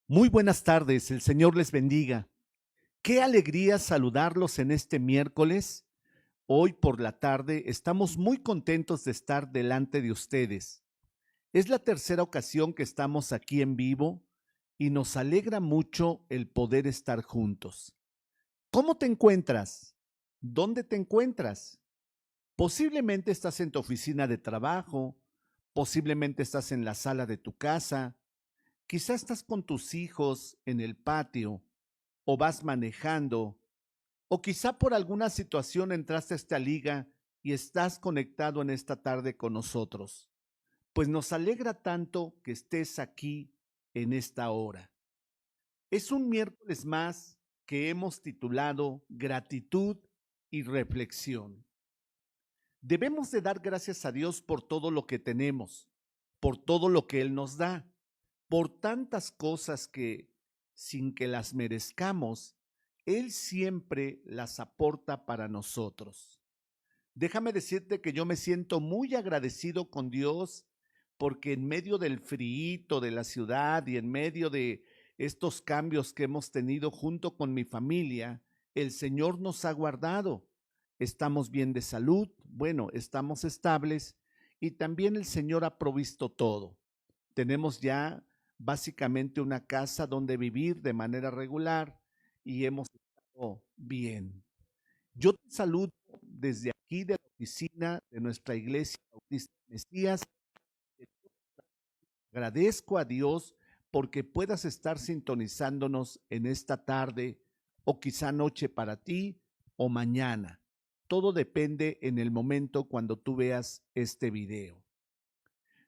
Muy buenas tardes, el Señor les bendiga. Qué alegría saludarlos en este miércoles. Hoy por la tarde estamos muy contentos de estar delante de ustedes. Es la tercera ocasión que estamos aquí en vivo y nos alegra mucho el poder estar juntos. ¿Cómo te encuentras? ¿Dónde te encuentras? Posiblemente estás en tu oficina de trabajo, posiblemente estás en la sala de tu casa, quizás estás con tus hijos en el patio o vas manejando, o quizá por alguna situación entraste a esta liga y estás conectado en esta tarde con nosotros. Pues nos alegra tanto que estés aquí en esta hora. Es un miércoles más que hemos titulado Gratitud y Reflexión. Debemos de dar gracias a Dios por todo lo que tenemos, por todo lo que Él nos da, por tantas cosas que, sin que las merezcamos, Él siempre las aporta para nosotros. Déjame decirte que yo me siento muy agradecido con Dios porque en medio del frío de la ciudad y en medio de estos cambios que hemos tenido junto con mi familia, el Señor nos ha guardado. Estamos bien de salud, bueno, estamos estables y también el Señor ha provisto todo. Tenemos ya básicamente una casa donde vivir de manera regular y hemos estado bien. Yo te saludo desde aquí de la oficina de nuestra iglesia Bautista Mesías. Agradezco a Dios porque puedas estar sintonizándonos en esta tarde o quizá noche para ti o mañana. Todo depende en el momento cuando tú veas este video.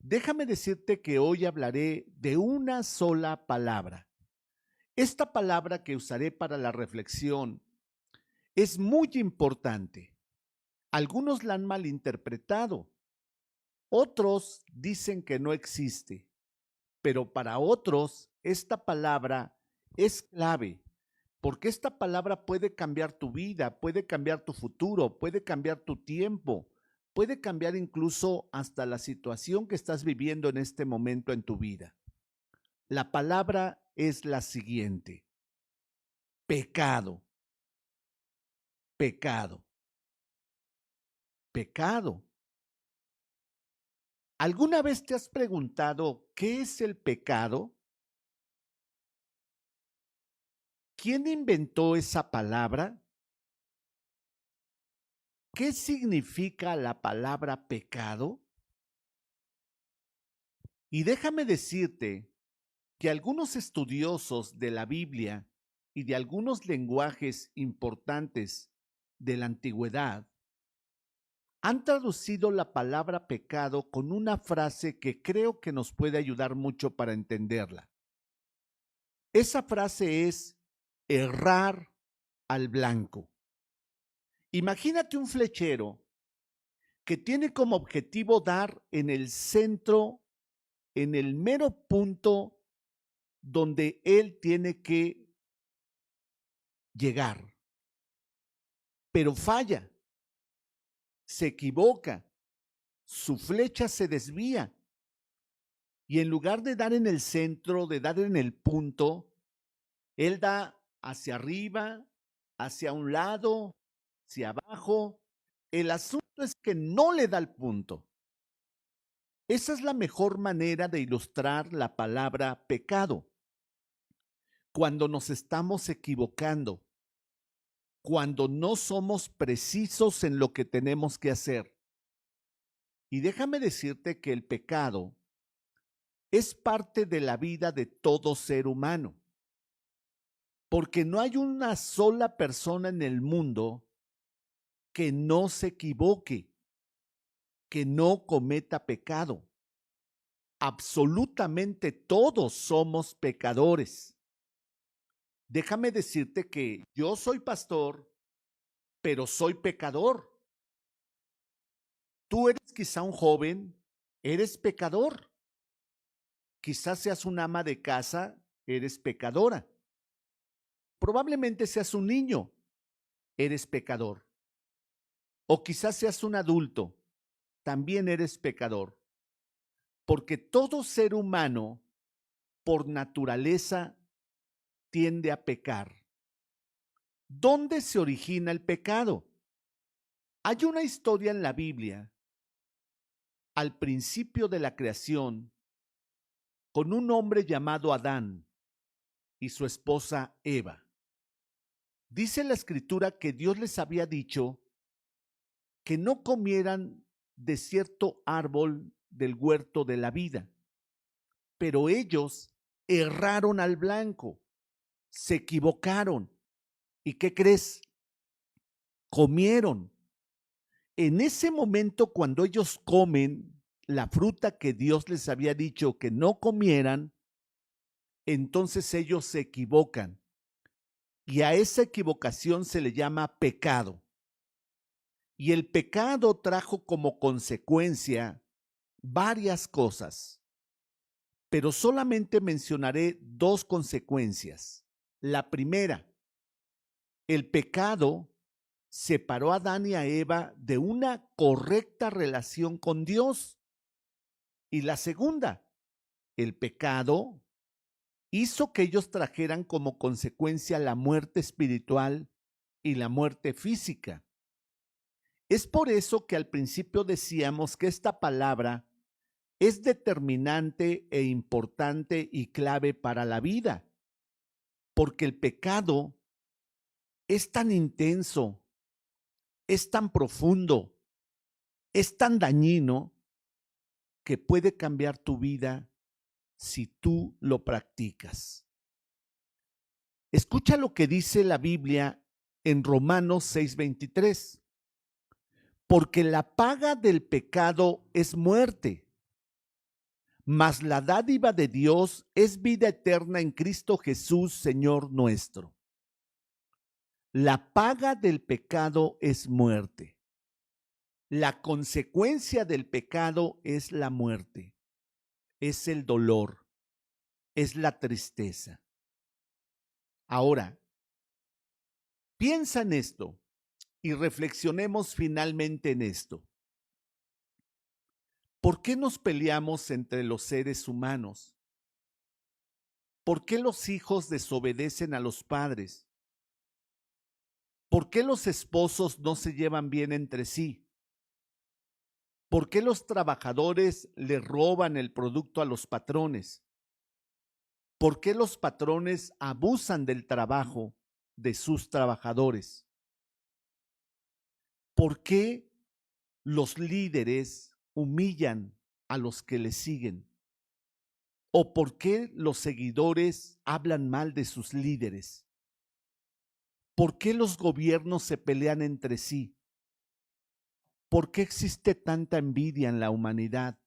Déjame decirte que hoy hablaré de una sola palabra. Esta palabra que usaré para la reflexión es muy importante. Algunos la han malinterpretado, otros dicen que no existe, pero para otros esta palabra es clave, porque esta palabra puede cambiar tu vida, puede cambiar tu futuro, puede cambiar tu tiempo, puede cambiar incluso hasta la situación que estás viviendo en este momento en tu vida. La palabra es la siguiente: pecado, pecado, pecado. ¿Alguna vez te has preguntado qué es el pecado? ¿Quién inventó esa palabra? ¿Qué significa la palabra pecado? Y déjame decirte que algunos estudiosos de la Biblia y de algunos lenguajes importantes de la antigüedad han traducido la palabra pecado con una frase que creo que nos puede ayudar mucho para entenderla. Esa frase es errar al blanco. Imagínate un flechero que tiene como objetivo dar en el centro, en el mero punto donde él tiene que llegar, pero falla, se equivoca, su flecha se desvía y en lugar de dar en el centro, de dar en el punto, él da hacia arriba, hacia un lado, hacia abajo. El asunto es que no le da el punto. Esa es la mejor manera de ilustrar la palabra pecado. Cuando nos estamos equivocando, cuando no somos precisos en lo que tenemos que hacer. Y déjame decirte que el pecado es parte de la vida de todo ser humano, porque no hay una sola persona en el mundo que no se equivoque, que no cometa pecado. Absolutamente todos somos pecadores. Déjame decirte que yo soy pastor, pero soy pecador. Tú eres quizá un joven, eres pecador. Quizás seas un ama de casa, eres pecadora. Probablemente seas un niño, eres pecador. O quizás seas un adulto, también eres pecador. Porque todo ser humano, por naturaleza, tiende a pecar. ¿Dónde se origina el pecado? Hay una historia en la Biblia, al principio de la creación, con un hombre llamado Adán y su esposa Eva. Dice la escritura que Dios les había dicho que no comieran de cierto árbol del huerto de la vida, pero ellos erraron al blanco, se equivocaron. ¿Y qué crees? Comieron. En ese momento, cuando ellos comen la fruta que Dios les había dicho que no comieran, entonces ellos se equivocan. Y a esa equivocación se le llama pecado. Y el pecado trajo como consecuencia varias cosas, pero solamente mencionaré dos consecuencias. La primera, el pecado separó a Adán y a Eva de una correcta relación con Dios. Y la segunda, el pecado hizo que ellos trajeran como consecuencia la muerte espiritual y la muerte física. Es por eso que al principio decíamos que esta palabra es determinante e importante y clave para la vida, porque el pecado es tan intenso, es tan profundo, es tan dañino que puede cambiar tu vida si tú lo practicas. Escucha lo que dice la Biblia en Romanos 6:23. Porque la paga del pecado es muerte, mas la dádiva de Dios es vida eterna en Cristo Jesús, Señor nuestro. La paga del pecado es muerte. La consecuencia del pecado es la muerte, es el dolor, es la tristeza. Ahora, piensa en esto y reflexionemos finalmente en esto. ¿Por qué nos peleamos entre los seres humanos? ¿Por qué los hijos desobedecen a los padres? ¿Por qué los esposos no se llevan bien entre sí? ¿Por qué los trabajadores le roban el producto a los patrones? ¿Por qué los patrones abusan del trabajo de sus trabajadores? ¿Por qué los líderes humillan a los que les siguen? ¿O por qué los seguidores hablan mal de sus líderes? ¿Por qué los gobiernos se pelean entre sí? ¿Por qué existe tanta envidia en la humanidad?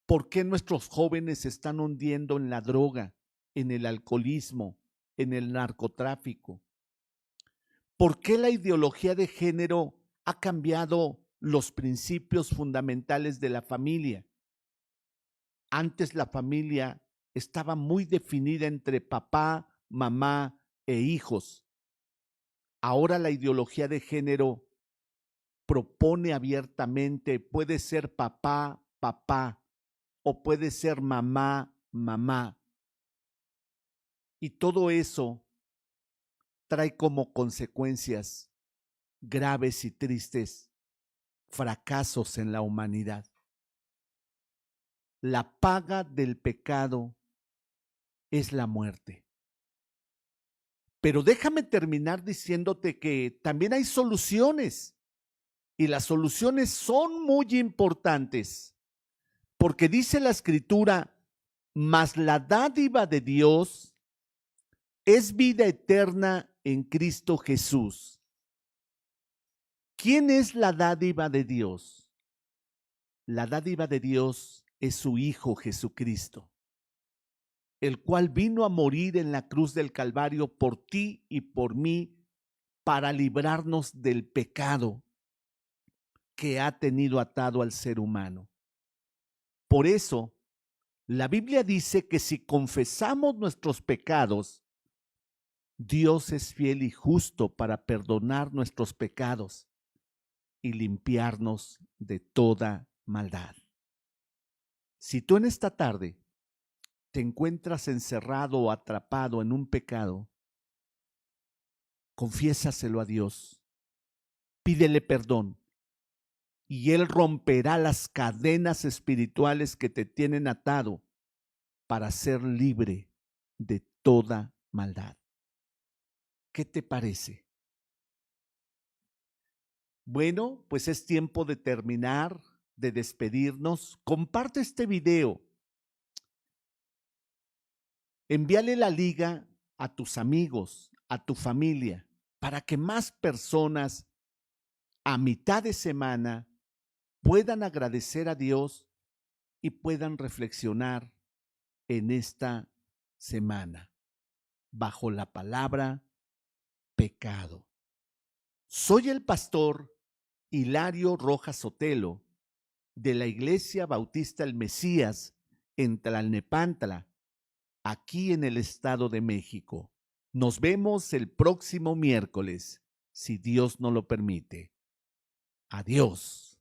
¿Por qué nuestros jóvenes se están hundiendo en la droga, en el alcoholismo, en el narcotráfico? ¿Por qué la ideología de género ha cambiado los principios fundamentales de la familia? Antes la familia estaba muy definida entre papá, mamá e hijos. Ahora la ideología de género propone abiertamente, puede ser papá, papá, o puede ser mamá, mamá. Y todo eso trae como consecuencias graves y tristes fracasos en la humanidad. La paga del pecado es la muerte. Pero déjame terminar diciéndote que también hay soluciones y las soluciones son muy importantes porque dice la Escritura, mas la dádiva de Dios es vida eterna en Cristo Jesús. ¿Quién es la dádiva de Dios? La dádiva de Dios es su Hijo Jesucristo, el cual vino a morir en la cruz del Calvario por ti y por mí para librarnos del pecado que ha tenido atado al ser humano. Por eso, la Biblia dice que si confesamos nuestros pecados, Dios es fiel y justo para perdonar nuestros pecados y limpiarnos de toda maldad. Si tú en esta tarde te encuentras encerrado o atrapado en un pecado, confiésaselo a Dios, pídele perdón y Él romperá las cadenas espirituales que te tienen atado para ser libre de toda maldad. ¿Qué te parece? Bueno, pues es tiempo de terminar, de despedirnos. Comparte este video. Envíale la liga a tus amigos, a tu familia, para que más personas a mitad de semana puedan agradecer a Dios y puedan reflexionar en esta semana bajo la palabra pecado. Soy el pastor Hilario Rojas Sotelo de la Iglesia Bautista El Mesías en Tlalnepantla, aquí en el Estado de México. Nos vemos el próximo miércoles, si Dios nos lo permite. Adiós.